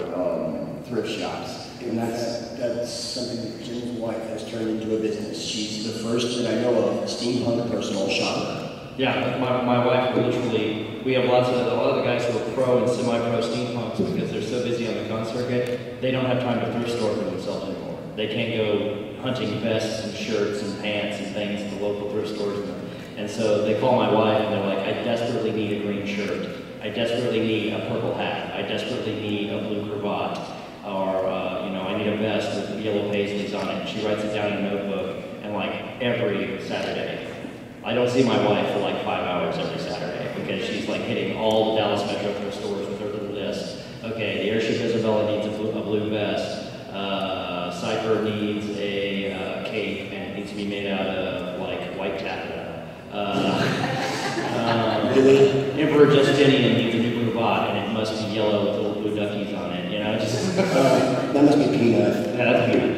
thrift shops. And that's something that Jim's wife has turned into a business. She's the first that I know of steampunk personal shopper. Yeah, my wife literally, we have a lot of the guys who are pro and semi-pro steampunks because they're so busy on the con circuit, they don't have time to thrift store for themselves anymore. They can't go hunting vests and shirts and pants and things at the local thrift stores. And so they call my wife and they're like, I desperately need a green shirt. I desperately need a purple hat. I desperately need a blue cravat. Or, you know, I need a vest with yellow paisleys on it. And she writes it down in a notebook, and like every Saturday. I don't see my wife for like 5 hours every Saturday because she's like hitting all the Dallas Metro thrift stores with her little list. Okay, the Airship Isabella needs a blue vest. Cypher needs a cape, and it needs to be made out of like white taffeta. Emperor Justinian needs a new cravat, and it must be yellow with little blue duckies on it. You know, just that must be peanut. Yeah, that's peanut.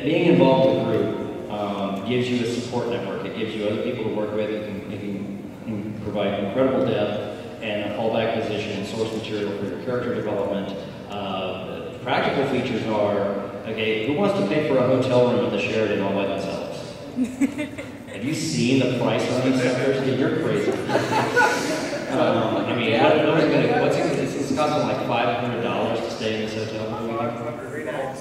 Being involved with a group gives you a support network. It gives you other people to work with. It can provide incredible depth and a fallback position and source material for your character development. Practical features are, okay, who wants to pay for a hotel room at the Sheraton all by themselves? Have you seen the price on these suckers? Yeah, you're crazy. I mean, it's costing like $500 to stay in this hotel for a weekend?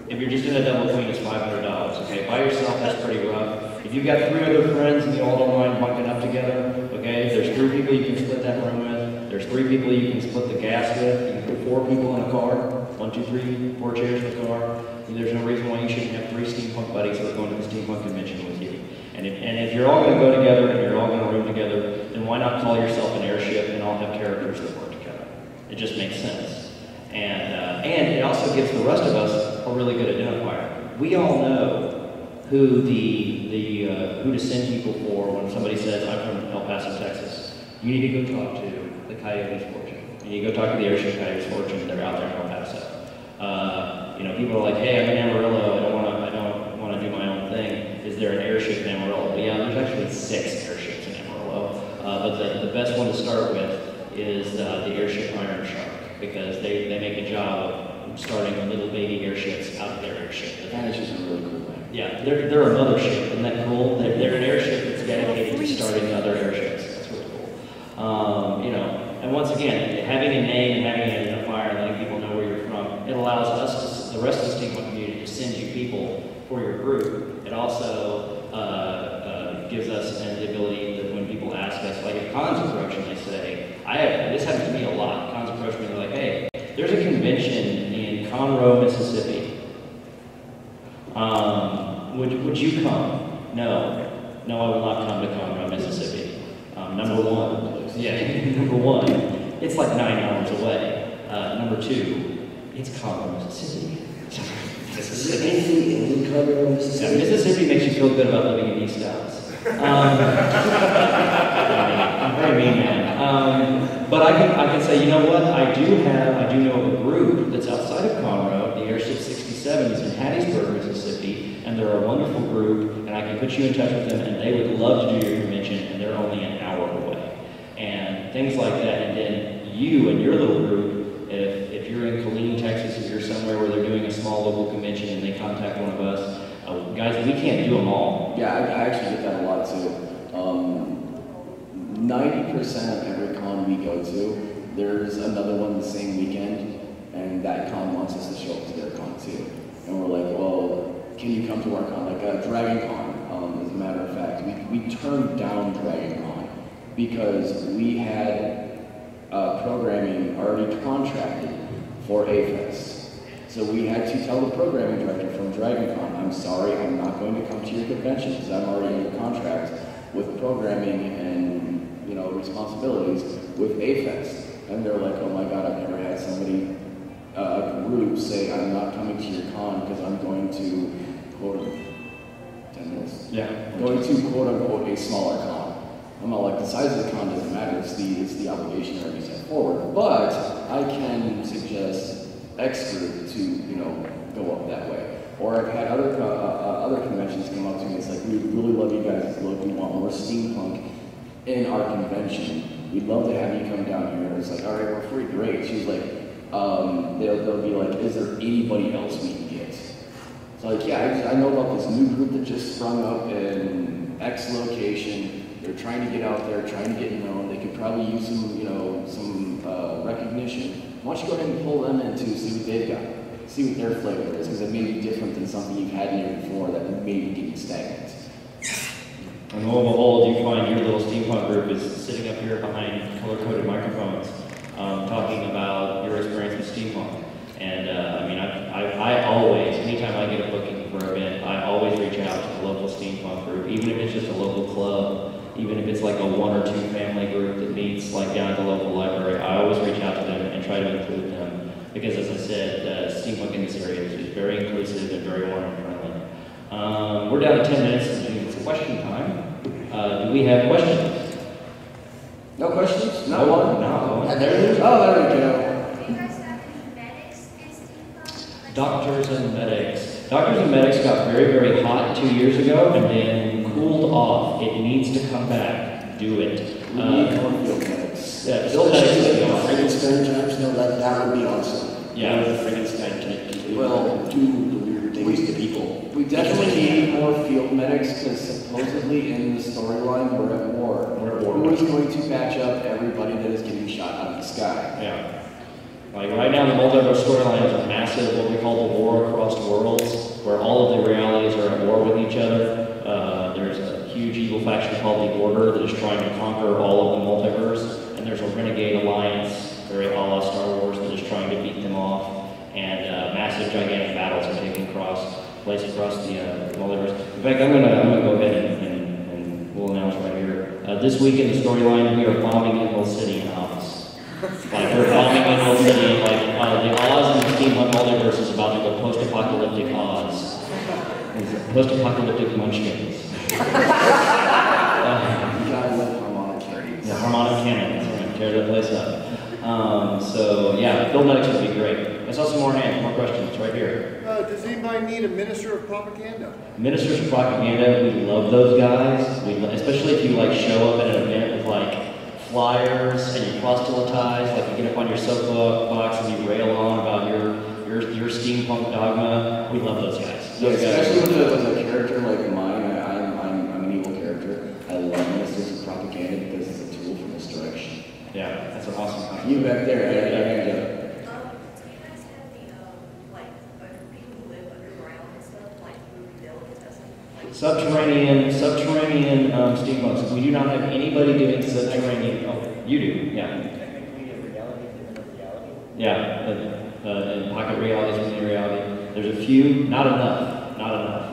If you're just in a double queen, it's $500. Okay, by yourself, that's pretty rough. If you've got 3 other friends and you all don't mind bunking up together, okay, there's 3 people you can split that room with. There's 3 people you can split the gas with. You can put 4 people in a car. 1, 2, 3, 4 chairs in a car. There's no reason why you shouldn't have 3 steampunk buddies that are going to the steampunk convention with you. And if you're all going to go together and you're all going to room together, then why not call yourself an airship and all have characters that work together? It just makes sense. And it also gives the rest of us a really good identifier. We all know who who to send people for when somebody says, I'm from El Paso, Texas. You need to go talk to the Coyote's Fortune. You need to go talk to the Airship Coyote's Fortune. They're out there in El Paso. You know, people are like, hey, I'm in Amarillo. I don't want to do my own thing. Is there an airship in Amarillo? Well, yeah, there's actually 6 airships in Amarillo. But the best one to start with is the Airship Iron Shark, because they make a job of starting little baby airships out of their airship. And it's just a really cool thing. Yeah, they're a mothership. Isn't that cool? They're an airship that's dedicated to starting other airships. That's really cool. You know, and once again, having a name and having an identifier and letting people know where you're from, it allows us, the rest of the steampunk community, to send you people for your group. It also gives us the ability that when people ask us, like at cons approach and they say, this happens to me a lot. Cons approach me and they're like, hey, there's a convention in Conroe, Mississippi. Would you come? No, I will not come to Conroe, Mississippi. Number one, it's like 9 hours away. Number 2, it's Conroe, Mississippi. Mississippi in Conroe, Mississippi. Yeah, Mississippi makes you feel good about living in East Dallas. I'm very mean, man. But I can say, you know what? I do know of a group that's outside of Conroe. The Airship 67 is in Hattiesburg, Mississippi, and they're a wonderful group. And I can put you in touch with them, and they would love to do your convention, and they're only an hour away, and things like that. And then you and your little group, if you're in Killeen, Texas, if you're somewhere where they're doing a small local convention, and they contact one of us. Guys, we can't do them all. Yeah, I actually get that a lot too. 90% of every con we go to, there's another one the same weekend, and that con wants us to show up to their con too. And we're like, well, can you come to our con? Like Dragon Con, as a matter of fact. We turned down Dragon Con because we had programming already contracted for AFest. So we had to tell the programming director from DragonCon, I'm sorry, I'm not going to come to your convention because I'm already under contract with programming and responsibilities with AFest. And they're like, oh my God, I've never had somebody, a group say, I'm not coming to your con because I'm going to, quote, 10 minutes? Yeah. Going to, quote unquote, a smaller con. I'm not like, the size of the con doesn't matter, it's the obligation that we set forward. But I can suggest X group to, go up that way. Or I've had other conventions come up to me, it's like, we really love you guys, look, we want more steampunk in our convention. We'd love to have you come down here. And it's like, all right, we're free, great. She was like, they'll be like, is there anybody else we can get? So like, yeah, I know about this new group that just sprung up in X location. They're trying to get out there, trying to get known. They could probably use some recognition. Why don't you go ahead and pull them in too, see what they've got, see what their flavor is, because it may be different than something you've had in here before that may be getting stagnant. And lo and behold, you find your little steampunk group is sitting up here behind color-coded microphones, talking about your experience with steampunk. And I always, anytime I get a booking for an event, I always reach out to the local steampunk group, even if it's just a local club, even if it's like a 1 or 2 family group that meets like down at the local library. I always reach out to them and try to include them because, as I said, steampunk in this area is very inclusive and very warm and friendly. We're down to 10 minutes. It's question time. Do we have questions? No questions? No one? No. There it is. Oh, there we go. Do you guys have any medics in steampunk? Doctors and medics. Doctors and medics got very, very hot 2 years ago and then cooled off. It needs to come back. Do it. We need more field medics. Yeah, field medics is The awesome. Frankenstein types, that would be awesome. Yeah. The Frankenstein type people Well, do the weird things to people. We definitely need more field medics because supposedly in the storyline we're at war. We're at war. Who is going to patch up everybody that is getting shot out of the sky? Yeah. Like right now, the multiverse storyline is a massive, what we call the war across worlds, where all of the realities are at war with each other. There's a huge evil faction called the Order that is trying to conquer all of the multiverse, and there's a renegade alliance, very a la Star Wars, that is trying to beat them off. And massive, gigantic battles are taking place across the multiverse. In fact, I'm gonna go ahead and we'll announce right here. This week in the storyline, we are bombing Emerald City in Oz. Like we're bombing Emerald City. Like the Oz in the steampunk multiverse is about to go post-apocalyptic Oz. Post-apocalyptic Munchkins. You gotta love harmonic cannons. Yeah, harmonic cannons. Tear that place up. So yeah, field medics would be great. I saw some more hands, more questions right here. Does anybody need a minister of propaganda? Ministers of propaganda, we love those guys. Especially if you like show up at an event with like flyers and you proselytize, like you get up on your soapbox and you rail on about your steampunk dogma. We love those guys. Yeah, Those guys. especially with a character like mine. I'm an evil character. I love ministers of propaganda because it's a tool for misdirection. Yeah, that's an awesome comment. You back there, Do you guys have the, people who live underground and stuff, like who build it, Subterranean steampunks. We do not have anybody doing subterranean. Oh, you do, yeah. Technically, a reality within a reality. Yeah, and pocket realities within reality. There's a few, not enough. No,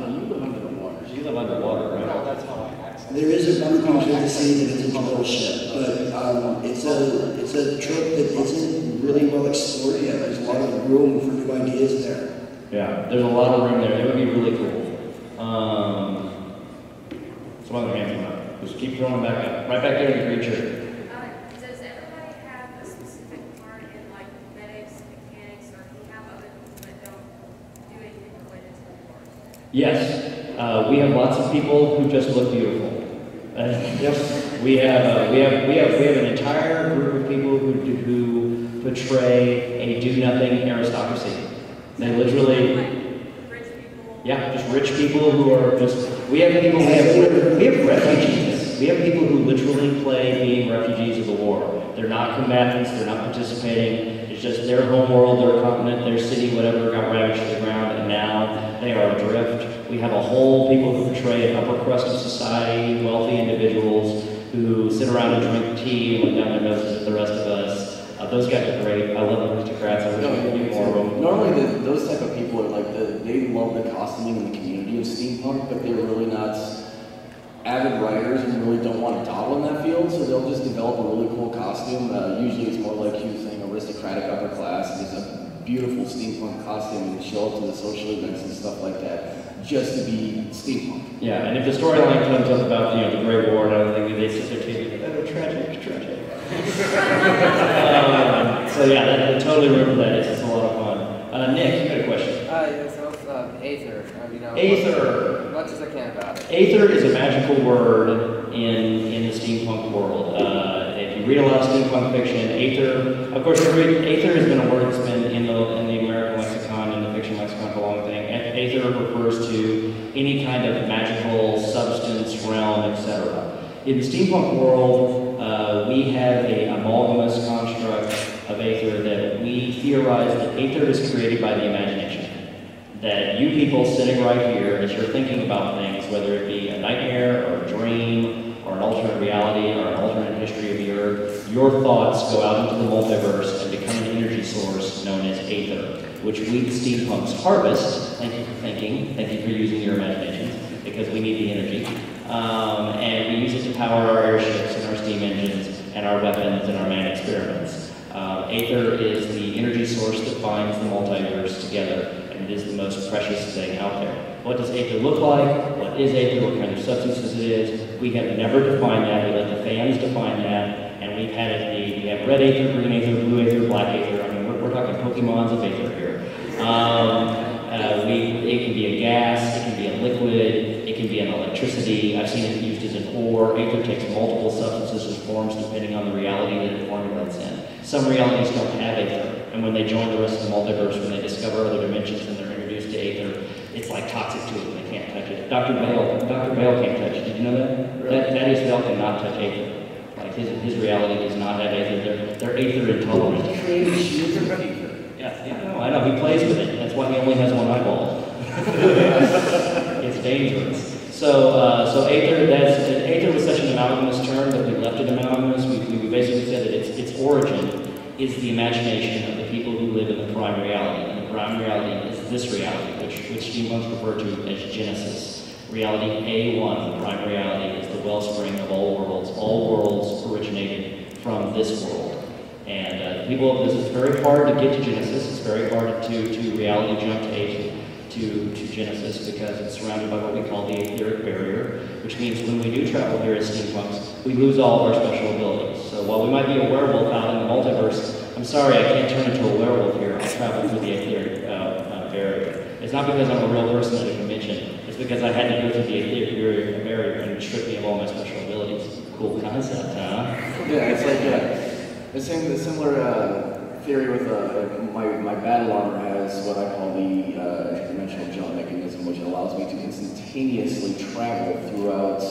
you live under the water. You live underwater, No, right? that's how I access. There is a one fantasy that is a bullshit, but it's a trope that isn't really well explored yet. There's a lot of room for new ideas there. Yeah, there's a lot of room there. It would be really cool. Some other hands come up. Just keep throwing them back up. Right back there in the green shirt. does everybody have a specific part in like medics, mechanics, or do you have other people that don't do anything related to the war? Yes, we have lots of people who just look beautiful. We have an entire group of people who portray a do-nothing aristocracy. They literally, Rich people? yeah, just rich people who are just. We have refugees. We have people who literally play being refugees of the war. They're not combatants. They're not participating. It's just their home world, their continent, their city, whatever got ravaged to the ground, and now they are adrift. We have a whole people who portray an upper crust of society, wealthy individuals who sit around and drink tea and look down their noses at the rest of us. Those guys are great. I love aristocrats. I wish we could do more of them. Normally, those type of people are like they love the costuming and the community of steampunk, but they're really not avid writers and really don't want to dabble in that field, so they'll just develop a really cool costume. Usually, it's more like you saying aristocratic upper class. There's a beautiful steampunk costume and show up to the social events and stuff like that, just to be steampunk. Yeah, and if the storyline comes up about the Great War and everything, they sit there taking oh, tragic. So yeah, that totally remember that. It's a lot of fun. Nick, you had a question. Yeah, so Aether. Aether. As much as I can about it. Aether is a magical word in the steampunk world. If you read a lot of steampunk fiction, Aether, of course, Aether has been a word that's been in the American lexicon and the fiction lexicon for a long thing. Aether refers to any kind of magical substance, realm, etc. In the steampunk world, we have an amalgamous construct of Aether that we theorize that Aether is created by the imagination. That you people sitting right here, as you're thinking about things, whether it be a nightmare or a dream or an alternate reality or an alternate history of the Earth, your thoughts go out into the multiverse and become an energy source known as Aether, which we steampunks harvest. Thank you for thinking. Thank you for using your imaginations, because we need the energy. And we use it to power our airships and our steam engines and our weapons and our manned experiments. Aether is the energy source that binds the multiverse together, and it is the most precious thing out there. What does Aether look like? What is Aether? What kind of substances it is? We have never defined that. We let the fans define that, and we've had it. We have red Aether, green Aether, blue Aether, black Aether. I mean, we're talking Pokemons of Aether here. It can be a gas, it can be a liquid, it can be an electricity. I've seen it used as an ore. Aether takes multiple substances and forms depending on the reality that it formulates in. Some realities don't have Aether, and when they join the rest of the multiverse, when they discover other dimensions and they're introduced to Aether, it's like toxic to them. They can't touch it. Dr. Bale can't touch it. Did you know that? Really? Thaddeus Bale cannot touch Aether. Like his reality does not have Aether. They're Aether intolerant. Yeah, I know. He plays with it. That's why he only has one eyeball. It's dangerous. So Aether was such an amalgamous term that we left it amalgamous. We basically said that its origin is the imagination of the people who live in the prime reality. And the prime reality is this reality, which steampunks refer to as Genesis. Reality A1, the prime reality, is the wellspring of all worlds. All worlds originated from this world. And this is very hard to get to Genesis. It's very hard to reality jump to Genesis because it's surrounded by what we call the etheric barrier, which means when we do travel here as steampunks, we lose all of our special abilities. So while we might be a werewolf out in the multiverse, I'm sorry, I can't turn into a werewolf here. I travel through the etheric barrier. It's not because I'm a real person at a convention. It's because I had to go through the etheric barrier and strip me of all my special abilities. Cool concept, huh? Yeah, it's like the similar theory with my battle armor has what I call the interdimensional jump mechanism, which allows me to instantaneously travel throughout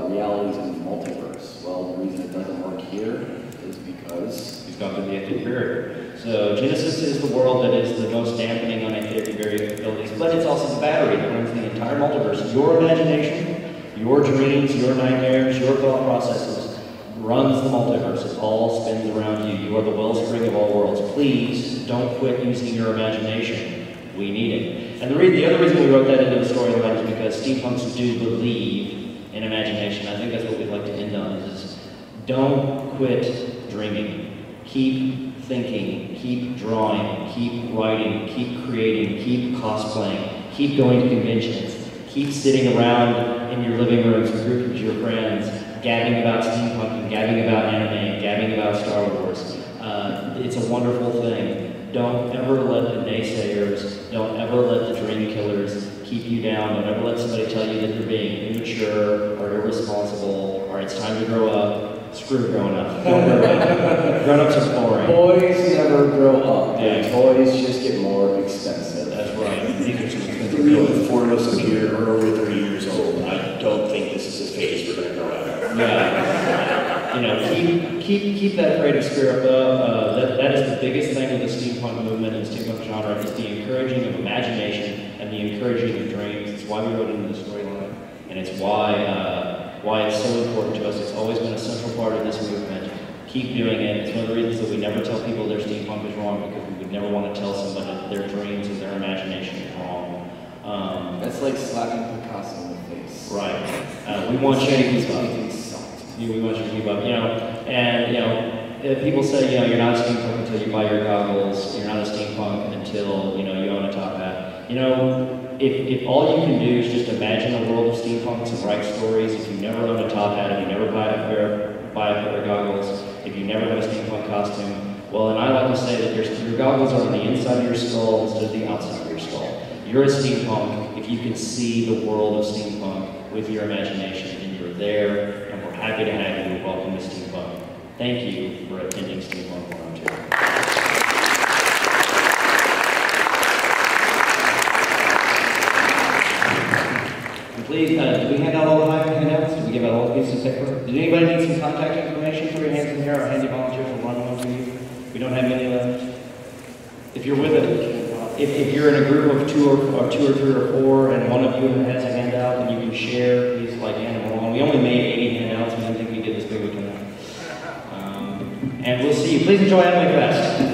realities in the multiverse. Well, the reason it doesn't work here is because he's gone through the etheric barrier. So Genesis is the world that is the most dampening on etheric barrier abilities, but it's also the battery that runs the entire multiverse. Your imagination, your dreams, your nightmares, your thought processes runs the multiverse. It all spins around you. You are the wellspring of all worlds. Please don't quit using your imagination. We need it. And the other reason we wrote that into the storyline is because steampunks do believe in imagination. I think that's what we'd like to end on is don't quit dreaming. Keep thinking, keep drawing, keep writing, keep creating, keep cosplaying, keep going to conventions, keep sitting around in your living rooms with groups of your friends, gabbing about steampunk and gabbing about anime and gabbing about Star Wars. It's a wonderful thing. Don't ever let the naysayers, don't ever let the dream killers keep you down. Don't ever let somebody tell you that you're being immature or irresponsible or it's time to grow up. Screw growing up. Don't grow up. Grown-ups are boring. boys never grow up. Yeah. Toys just get more expensive. That's right. These are some expensive Three toys. and four of us up here are over 30 years old. I don't think this is a phase we're going to grow out of. Yeah. You know, keep that creative spirit up. That is the biggest thing with the steampunk movement and steampunk genre is the encouraging of imagination and the encouraging of dreams. It's why we wrote it into the storyline, and it's why it's so important to us. It's always been a central part of this movement keep doing it. It's one of the reasons that we never tell people their steampunk is wrong, because we would never want to tell somebody that their dreams and their imagination is wrong. That's like slapping Picasso in the face. Right. We want you to keep up. We want you to keep up. And if people say, you're not a steampunk until you buy your goggles, you're not a steampunk until, you own a top hat. If all you can do is just imagine a world of steampunks and write stories, if you never own a top hat, if you never buy a pair of goggles, if you never have a steampunk costume, well, and I like to say that your goggles are on the inside of your skull instead of the outside of your skull. You're a steampunk if you can see the world of steampunk with your imagination, and you're there, and we're happy to have you. Welcome to Steampunk. Thank you for attending Steampunk 102. And please, did we hand out all the handouts? Did we give out all the pieces of paper? Did anybody need some contact information? Throw your hands in here. Our handy volunteers will run one to you. We don't have many left. If you're with it, if you're in a group of two or three or four, and one of you has a handout, then you can share. Please, like hand them along. We only made 80 handouts. We didn't think we did this big of a turnout. And we'll see you. Please enjoy AnimeFest.